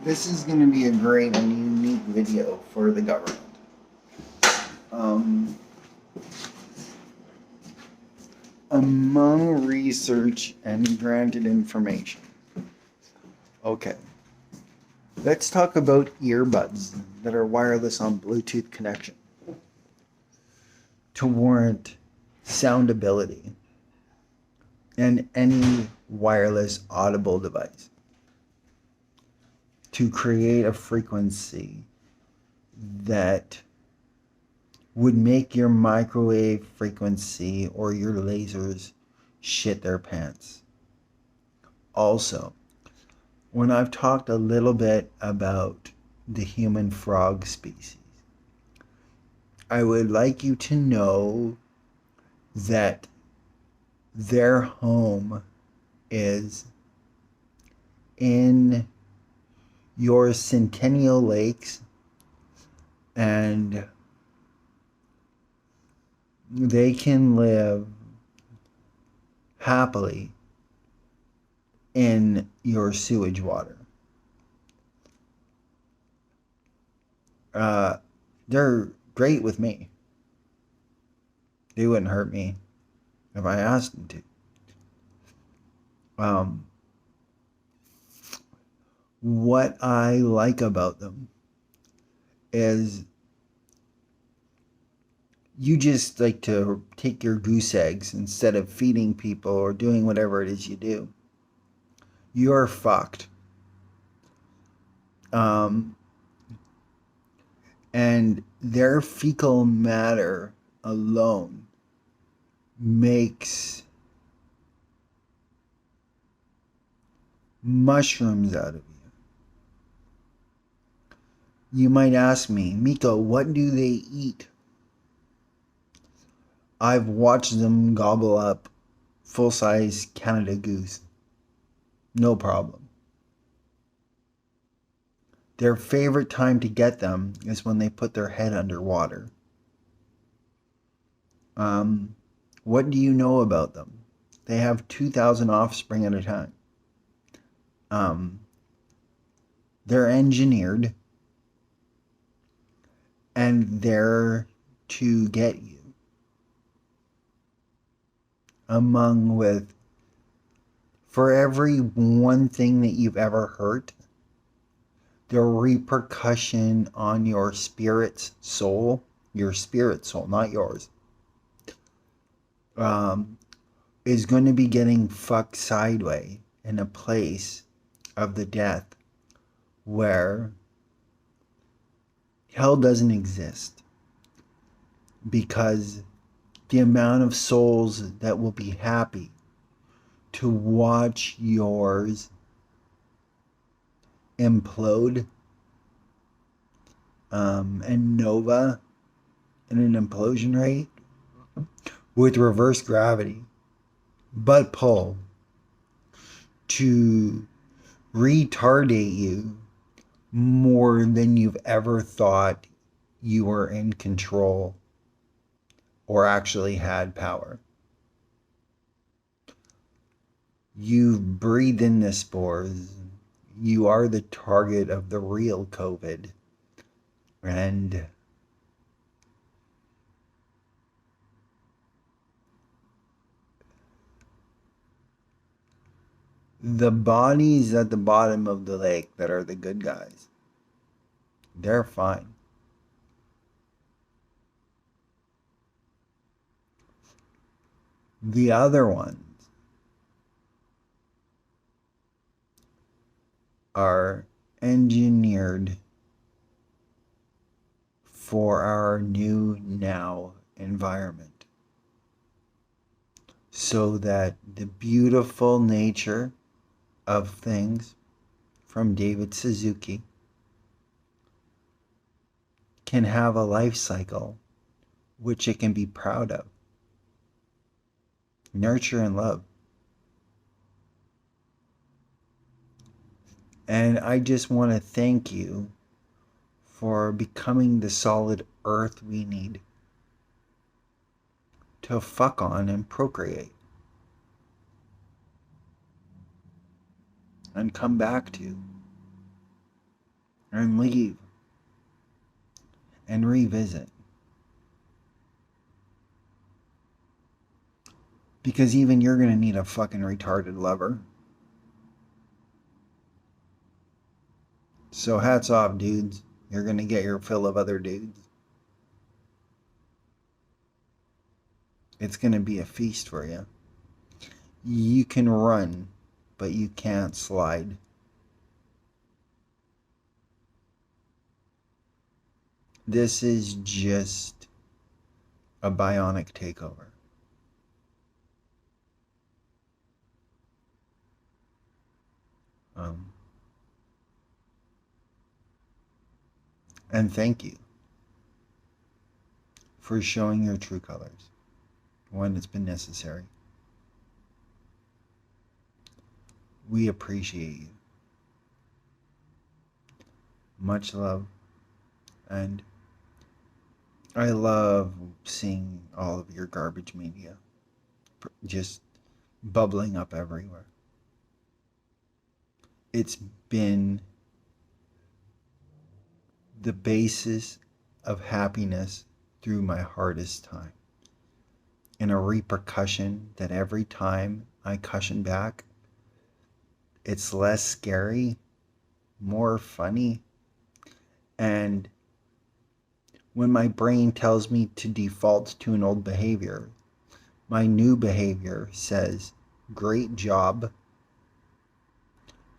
This is going to be a great and unique video for the government. Um, among research and granted information. Okay. Let's talk about earbuds that are wireless on Bluetooth connection to warrant soundability and any wireless audible device to create a frequency that would make your microwave frequency or your lasers shit their pants. Also, when I've talked a little bit about the human frog species, I would like you to know that their home is in your Centennial Lakes, and they can live happily in your sewage water. They're great with me. They wouldn't hurt me if I asked them to. What I like about them is you just like to take your goose eggs instead of feeding people or doing whatever it is you do. You're fucked. And their fecal matter alone makes mushrooms out of you. You might ask me, Miko, what do they eat? I've watched them gobble up full-size Canada Goose. No problem. Their favorite time to get them is when they put their head underwater. What do you know about them? They have 2,000 offspring at a time. They're engineered, and they're to get you. For every one thing that you've ever hurt, the repercussion on your spirit soul, not yours, is going to be getting fucked sideways in a place of the death where hell doesn't exist, because the amount of souls that will be happy to watch yours implode and nova in an implosion rate with reverse gravity, butt pull, to retardate you more than you've ever thought you were in control or actually had power. You've breathed in the spores. You are the target of the real COVID. And the bodies at the bottom of the lake that are the good guys, they're fine. The other ones are engineered for our new now environment, so that the beautiful nature of things from David Suzuki can have a life cycle which it can be proud of. Nurture and love. And I just want to thank you for becoming the solid earth we need to fuck on and procreate and come back to. and leave and revisit. Because even you're going to need a fucking retarded lover. So hats off, dudes. You're going to get your fill of other dudes. It's going to be a feast for you. You can run, but you can't slide. This is just a bionic takeover. And thank you for showing your true colors when it's been necessary. We appreciate you. Much love. And I love seeing all of your garbage media just bubbling up everywhere. It's been the basis of happiness through my hardest time. And a repercussion that every time I cushion back, it's less scary, more funny. And when my brain tells me to default to an old behavior, my new behavior says, great job.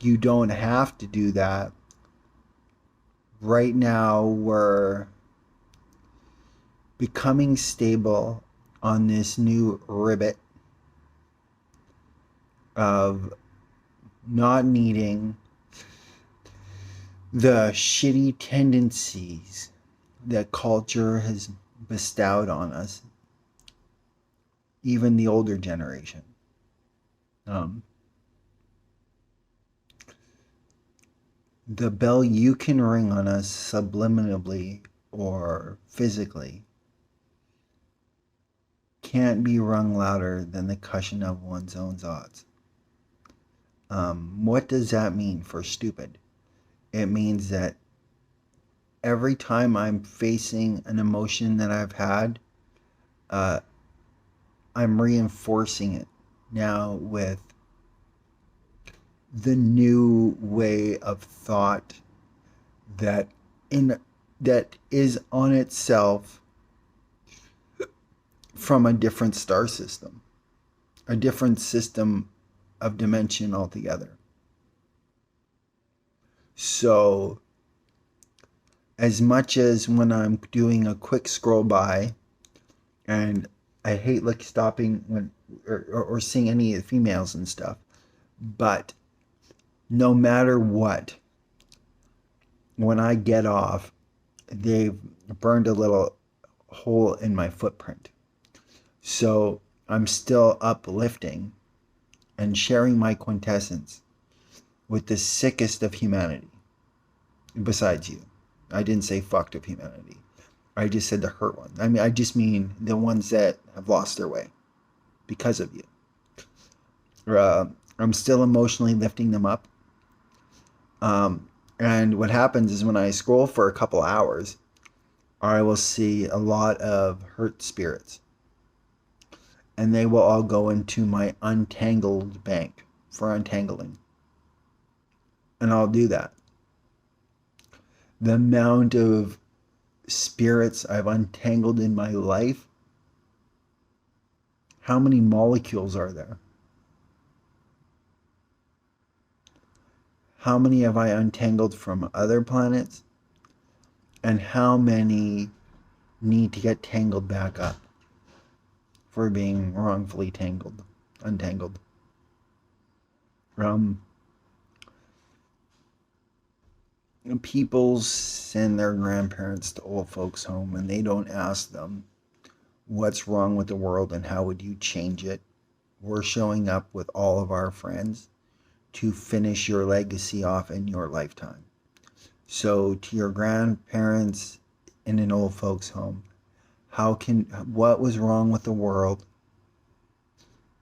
You don't have to do that. Right now, we're becoming stable on this new ribbit of not needing the shitty tendencies that culture has bestowed on us, even the older generation. The bell you can ring on us subliminally or physically can't be rung louder than the cushion of one's own thoughts. What does that mean for stupid? It means that every time I'm facing an emotion that I've had, I'm reinforcing it now with the new way of thought that is on itself from a different star system, a different system of dimension altogether. So as much as when I'm doing a quick scroll by, and I hate like stopping when or seeing any of the females and stuff, but no matter what, when I get off, they've burned a little hole in my footprint. So I'm still uplifting and sharing my quintessence with the sickest of humanity, besides you. I didn't say fucked of humanity. I just said the hurt ones. I mean, I just mean the ones that have lost their way because of you. I'm still emotionally lifting them up. And what happens is when I scroll for a couple hours, I will see a lot of hurt spirits. And they will all go into my untangled bank for untangling. And I'll do that. The amount of spirits I've untangled in my life, how many molecules are there? How many have I untangled from other planets? And how many need to get tangled back up for being wrongfully untangled? People send their grandparents to old folks' home and they don't ask them what's wrong with the world and how would you change it. We're showing up with all of our friends to finish your legacy off in your lifetime. So to your grandparents in an old folks' home, what was wrong with the world?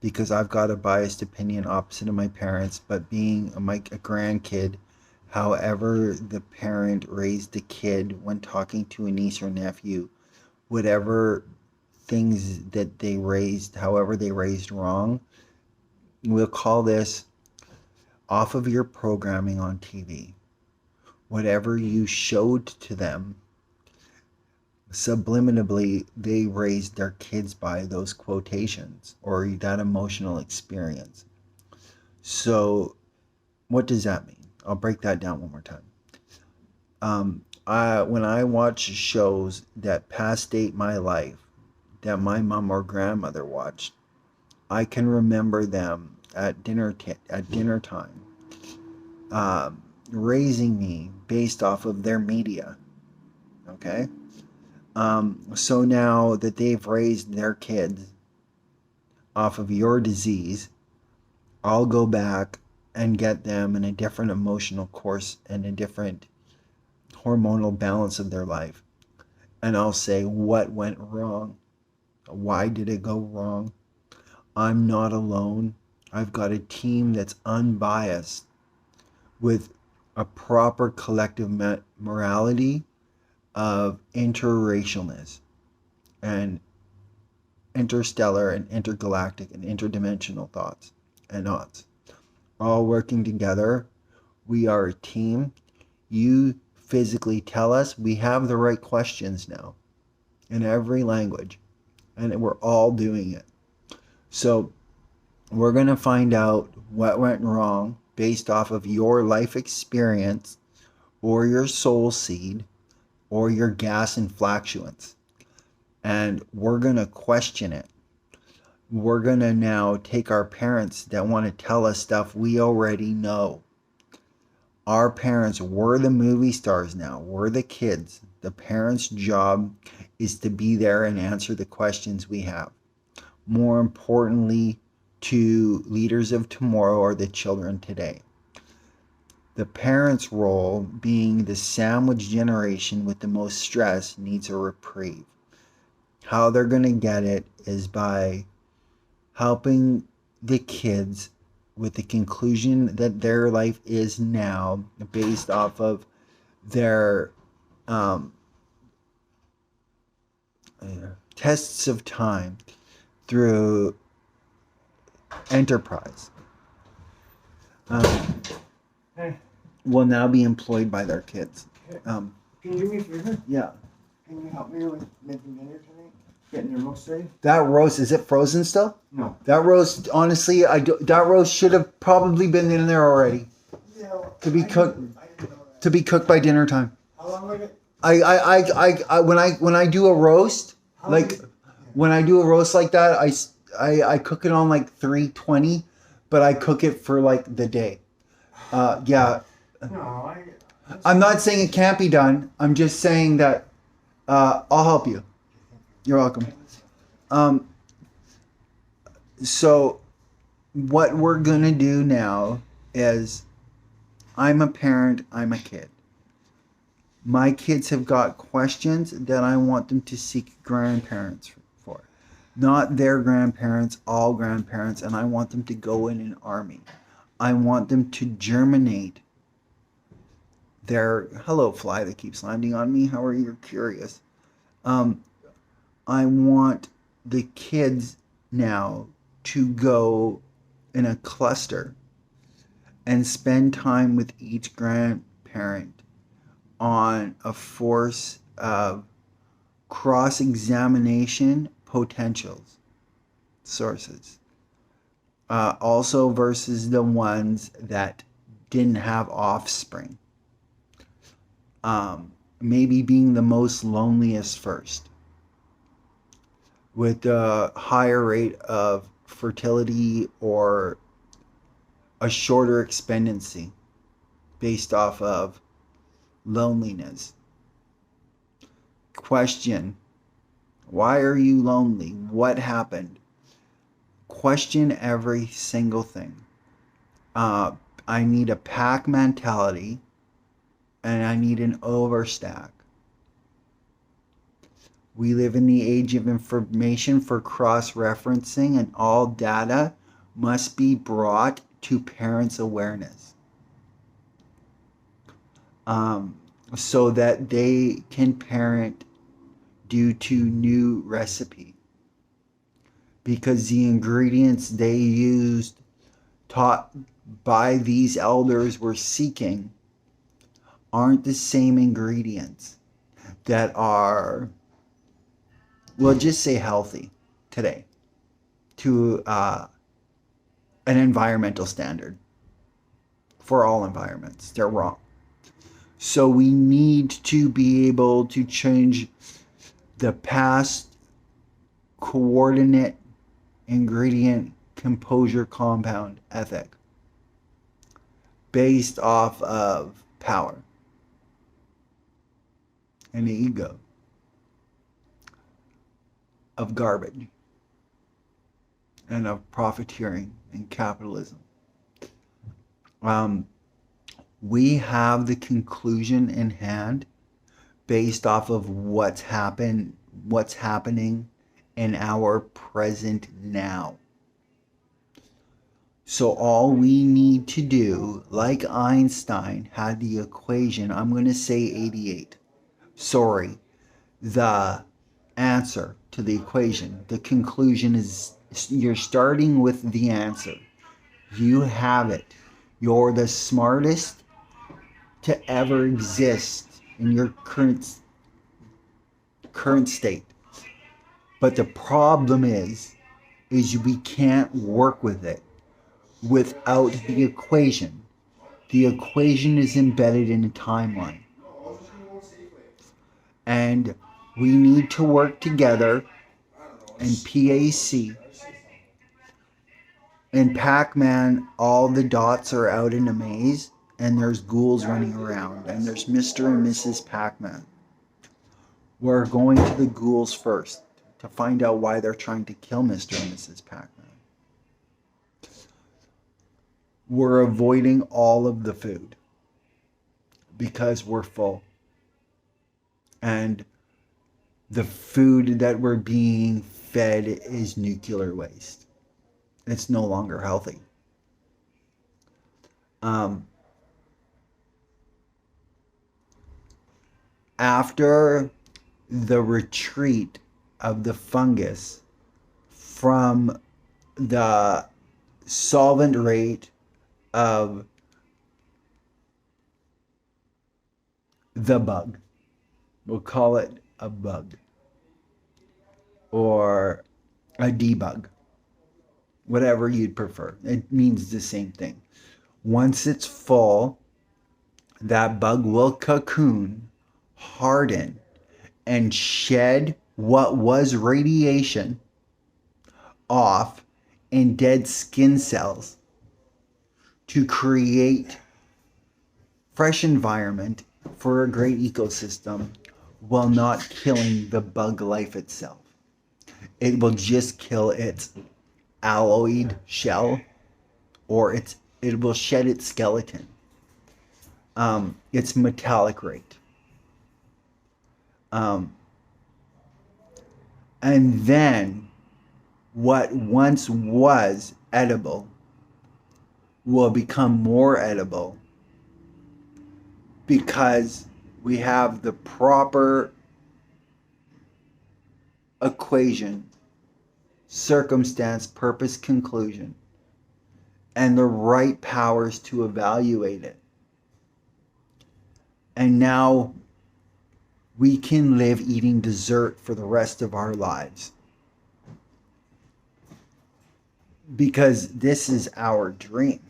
Because I've got a biased opinion opposite of my parents, but being a grandkid however the parent raised the kid when talking to a niece or nephew, whatever things that they raised, however they raised wrong, we'll call this off of your programming on TV. Whatever you showed to them, subliminally, they raised their kids by those quotations or that emotional experience. So, what does that mean? I'll break that down one more time. When I watch shows that past date my life, that my mom or grandmother watched, I can remember them at dinner time, raising me based off of their media. Okay, so now that they've raised their kids off of your disease, I'll go back and get them in a different emotional course and a different hormonal balance of their life. And I'll say, what went wrong? Why did it go wrong? I'm not alone. I've got a team that's unbiased with a proper collective morality of interracialness and interstellar and intergalactic and interdimensional thoughts and knots. All working together. We are a team. You physically tell us. We have the right questions now in every language, and we're all doing it. So we're going to find out what went wrong based off of your life experience or your soul seed or your gas and fluctuance. And we're going to question it. We're going to now take our parents that want to tell us stuff we already know. Our parents, we're the movie stars now. We're the kids. The parents' job is to be there and answer the questions we have. More importantly, to leaders of tomorrow are the children today. The parents' role, being the sandwich generation with the most stress, needs a reprieve. How they're going to get it is by helping the kids with the conclusion that their life is now based off of their tests of time through enterprise will now be employed by their kids. Can you do me a favor? Yeah. Can you help me with making dinner tonight? Getting the roast ready? That roast, is it frozen still? No. That roast, honestly, that roast should have probably been in there already. Yeah, well, To be cooked. I didn't know that. To be cooked by dinner time. How long would it? When I do a roast, like when I do a roast like that, I cook it on like 320, but I cook it for like the day. Yeah. No, I'm not saying it can't be done. I'm just saying that I'll help you. You're welcome. So what we're gonna do now is, I'm a parent, I'm a kid. My kids have got questions that I want them to seek grandparents for. Not their grandparents, all grandparents, and I want them to go in an army. I want them to germinate their, hello fly that keeps landing on me, how are you? You're curious. I want the kids now to go in a cluster and spend time with each grandparent on a force of cross-examination potentials, sources. Also versus the ones that didn't have offspring. Maybe being the most loneliest first, with a higher rate of fertility or a shorter expectancy based off of loneliness. Question: why are you lonely? What happened? Question every single thing. I need a pack mentality, and I need an overstack. We live in the age of information for cross-referencing, and all data must be brought to parents' awareness. so that they can parent due to new recipe, because the ingredients they used, taught by these elders were seeking, aren't the same ingredients that are, we'll just say, healthy today to an environmental standard for all environments. They're wrong. So we need to be able to change the past coordinate ingredient composure compound ethic based off of power and ego, of garbage, and of profiteering and capitalism. We have the conclusion in hand based off of what's happening in our present now. So all we need to do, like Einstein had the equation, I'm going to say 88. Sorry, the answer to the equation. The conclusion is, you're starting with the answer. You have it. You're the smartest to ever exist in your current state. But the problem is we can't work with it without the equation. The equation is embedded in a timeline. And we need to work together in PAC. In Pac-Man, all the dots are out in a maze, and there's ghouls running around, and there's Mr. and Mrs. Pac-Man. We're going to the ghouls first to find out why they're trying to kill Mr. and Mrs. Pac-Man. We're avoiding all of the food because we're full. And the food that we're being fed is nuclear waste. It's no longer healthy. After the retreat of the fungus from the solvent rate of the bug, we'll call it a bug or a debug, whatever you'd prefer. It means the same thing. Once it's full, that bug will cocoon, harden, and shed what was radiation off in dead skin cells to create fresh environment for a great ecosystem, while not killing the bug life itself. It will just kill its alloyed shell, or it will shed its skeleton, its metallic rate. And then what once was edible will become more edible because we have the proper equation, circumstance, purpose, conclusion, and the right powers to evaluate it. And now we can live eating dessert for the rest of our lives. Because this is our dream.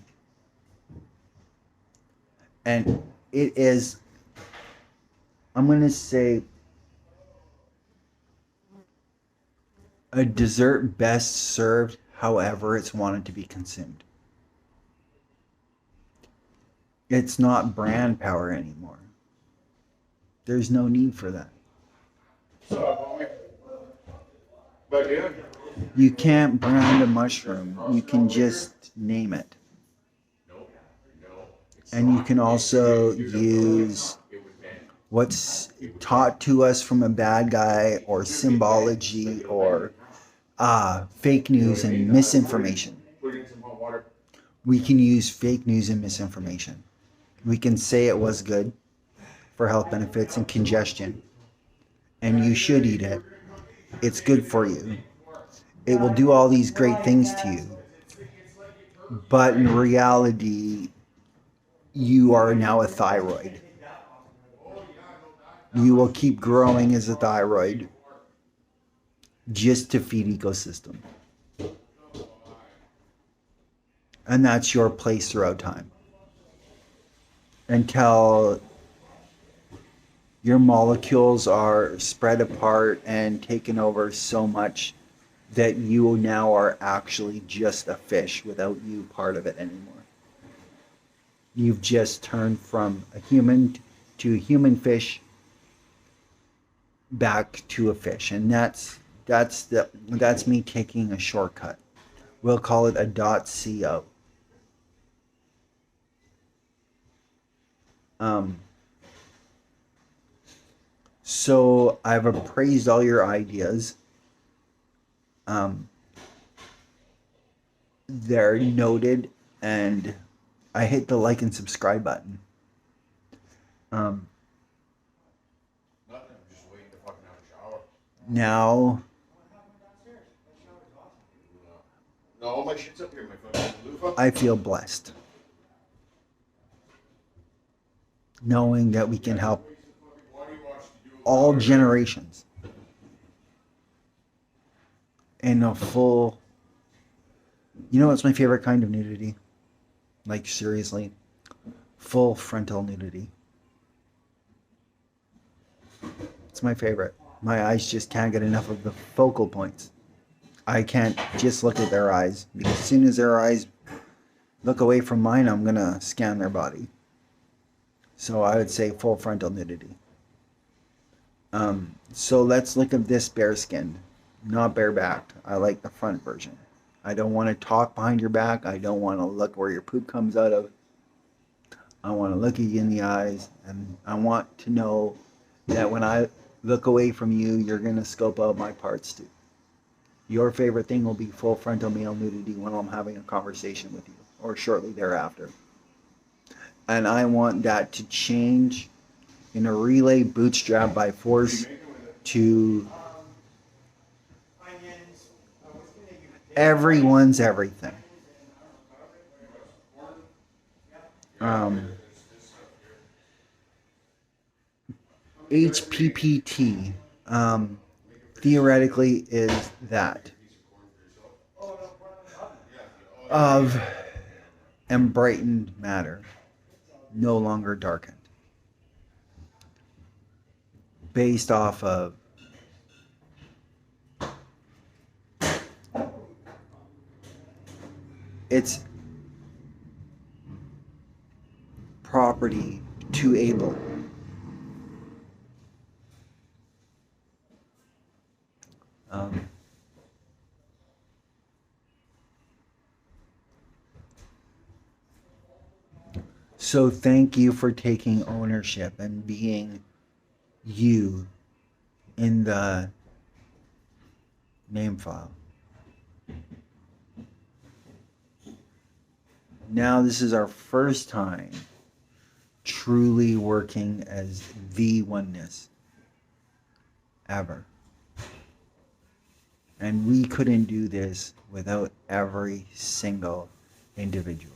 And it is, I'm going to say, a dessert best served however it's wanted to be consumed. It's not brand power anymore. There's no need for that. You can't brand a mushroom. You can just name it. And you can also use what's taught to us from a bad guy, or symbology, or fake news and misinformation. We can use fake news and misinformation. We can say it was good, for health benefits and congestion. And you should eat it. It's good for you. It will do all these great things to you. But in reality, you are now a thyroid. You will keep growing as a thyroid just to feed ecosystem. And that's your place throughout time. Until your molecules are spread apart and taken over so much that you now are actually just a fish without you part of it anymore. You've just turned from a human to a human fish back to a fish, and that's me taking a shortcut. We'll call it a .co. So I've appraised all your ideas. They're noted, and I hit the like and subscribe button. Nothing. I'm just waiting to fucking have a shower. Now, No, all my shit's up here, my fucking loofah. I feel blessed knowing that we can help all generations in a full. You know what's my favorite kind of nudity? Like, seriously, full frontal nudity. It's my favorite. My eyes just can't get enough of the focal points. I can't just look at their eyes, because as soon as their eyes look away from mine, I'm gonna scan their body. So I would say full frontal nudity. So let's look at this bare skinned, not barebacked. I like the front version. I don't want to talk behind your back. I don't want to look where your poop comes out of. I want to look at you in the eyes, and I want to know that when I look away from you, you're going to scope out my parts too. Your favorite thing will be full frontal male nudity when I'm having a conversation with you, or shortly thereafter. And I want that to change in a relay bootstrap by force to everyone's everything. HPPT theoretically is that of embrightened matter, no longer darkened, based off of its property to able so thank you for taking ownership and being you in the name file. Now this is our first time truly working as the oneness ever. And we couldn't do this without every single individual.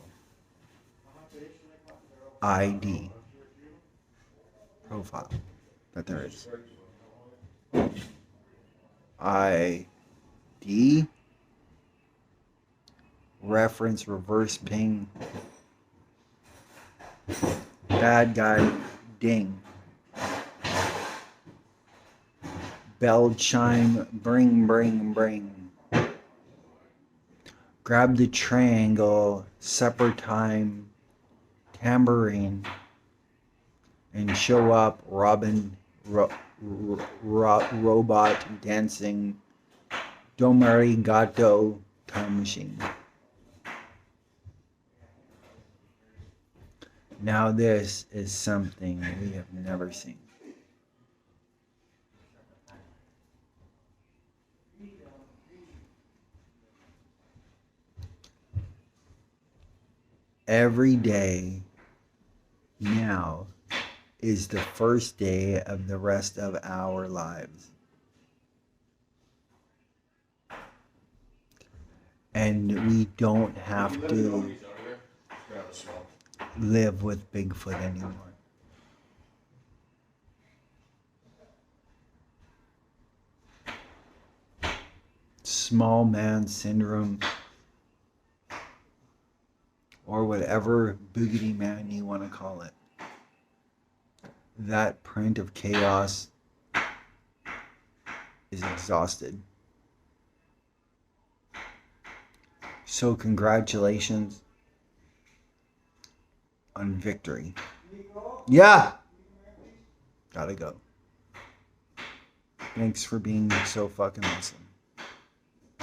ID profile that there is. ID reference reverse ping bad guy ding bell chime bring grab the triangle supper time tambourine and show up Robin robot dancing Domari Gato time machine. Now this is something we have never seen. Every day now is the first day of the rest of our lives. And we don't have to live with Bigfoot anymore. Small man syndrome, or whatever boogity man you want to call it. That print of chaos is exhausted. So congratulations on victory. Yeah! Gotta go. Thanks for being so fucking awesome.